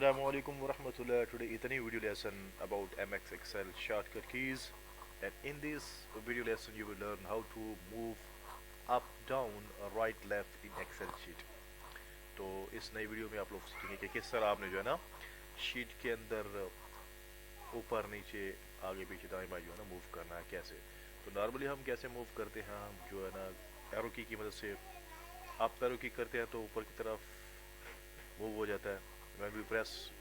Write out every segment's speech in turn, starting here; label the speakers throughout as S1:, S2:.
S1: Assalamu alaikum wa rahmatullah. Today is a new video lesson about MX Excel shortcut keys. And in this video lesson, you will learn how to move up, down, right, left in Excel sheet. तो इस नई video में आप लोग सीखेंगे कि किस तरह आपने जो है ना शीट के अंदर ऊपर नीचे आगे पीछे दाएं बाएं जो है ना मूव करना है कैसे। तो नॉर्मली हम कैसे मूव करते हैं, हम जो है ना एरो की मदद से अप एरो की करते हैं तो ऊपर की तरफ मूव हो जाता है. When we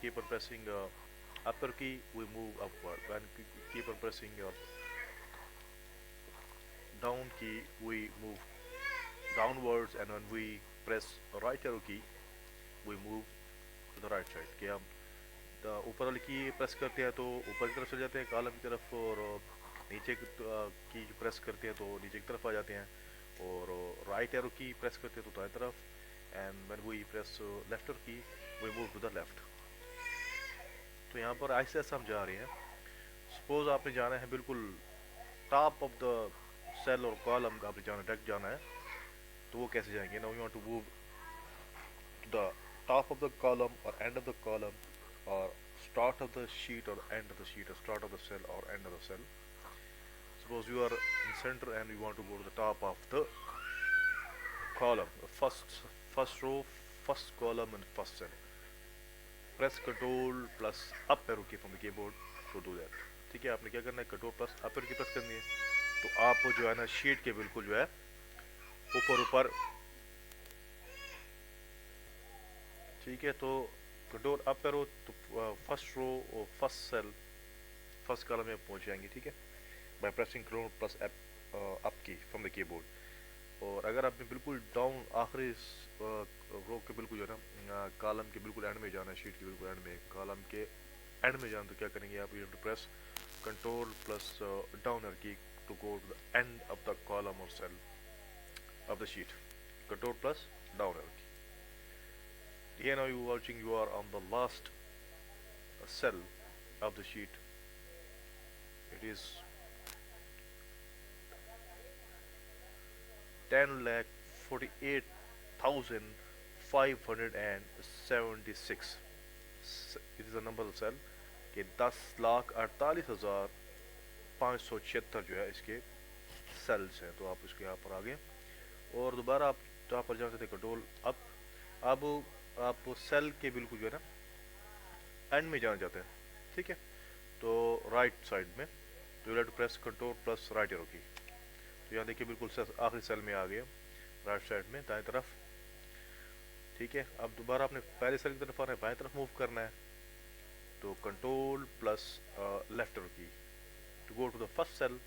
S1: keep on pressing upper key, we move upward. When we keep on pressing down key, we move downwards, and when we press right arrow key, we move to the right side. कि हम ऊपर वाली की press करते हैं तो ऊपर की तरफ चले जाते हैं कॉलम की तरफ, और नीचे की प्रेस करते हैं तो नीचे की तरफ आ जाते हैं, और राइट एरो की प्रेस करते हैं तो दाएं तरफ, and when we press left arrow key we move to the left. तो यहाँ पर ऐसे ऐसे हम जा रहे हैं. सपोज आपने जाना है बिल्कुल टॉप ऑफ द सेल और कॉलम का, आपने जाना डायरेक्ट जाना है तो वो कैसे जाएंगे. Now you want to move to the top of the column और एंड ऑफ द कॉलम, और स्टार्ट ऑफ द शीट और एंड ऑफ द शीट, और स्टार्ट ऑफ द सेल और end of the cell. Suppose you are in center and you want to go to the top of the column, first row, first column and first cell. Press Control plus up arrow key from the keyboard to do that. ठीक है, आपने क्या करना है, Control plus up arrow की press करनी है तो आप जो है ना शीट के बिल्कुल जो है ऊपर ऊपर. ठीक है, तो Control up arrow तो फर्स्ट रो और फर्स्ट सेल फर्स्ट कॉलम में पहुंच जाएंगे. ठीक है, by pressing Control plus up key from the keyboard. और अगर आपने बिल्कुल डाउन आखिरी रो के बिल्कुल जो है ना कॉलम के बिल्कुल एंड में जाना है, शीट के बिल्कुल एंड में, कॉलम के एंड में जाना, तो क्या करेंगे आप, you have to press control plus down arrow key to go to the end of the column और cell of the sheet. Control plus down arrow key. Here now you watching, you are on the last cell of the sheet. It is 10,48,576. It is a number of cell कि 10,48,576 जो है इसके sales हैं. तो आप इसके यहाँ पर आ गए और दोबारा आप यहाँ पर जाते थे कंट्रोल अप. अब आप सेल के बिल्कुल जो है ना एंड में जाना चाहते हैं. ठीक है, तो राइट साइड में तो you have to press control plus right arrow key. तो यहाँ देखिए बिल्कुल आखिरी सेल में आ गए राइट साइड में दाएं तरफ. ठीक है, अब दोबारा आपने पहले सेल की तरफ आना है, बाएं तरफ मूव करना है तो control plus left arrow key to go to the first cell.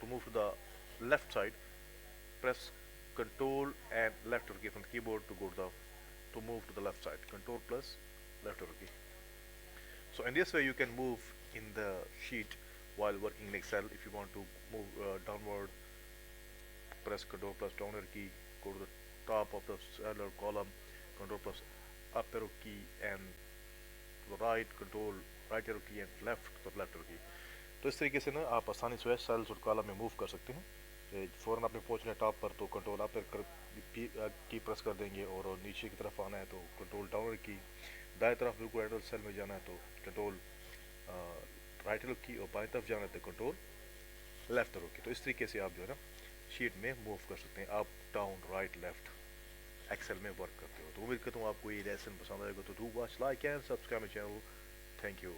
S1: To move to the left side press control and left arrow key from the keyboard to go to move to the left side. Control plus left arrow key. So in this way you can move in the sheet while working in Excel. If you want to move downward, press Control plus down arrow key, go to the top of the cell or column, Control plus up arrow key, and to the right, Control right arrow key, and left to the left arrow key. तो इस तरीके से ना आप आसानी से sales और column में मूव कर सकते हैं. फ़ौरन आपने पहुंचना है टॉप पर तो कंट्रोल अप की प्रेस कर देंगे, और नीचे की तरफ आना है तो कंट्रोल डाउन की. दाएं तरफ बिल्कुल एंड सेल में जाना है तो कंट्रोल राइट एरो की, और बाएं तरफ जाना है तो कंट्रोल लेफ्ट एरो की. तो इस तरीके से आप जो है ना शीट में मूव कर सकते हैं, up down right left Excel में वर्क करते हो. तो उम्मीद करता हूँ आपको ये लेसन पसंद आएगा. तो do watch, like and subscribe my channel. Thank you.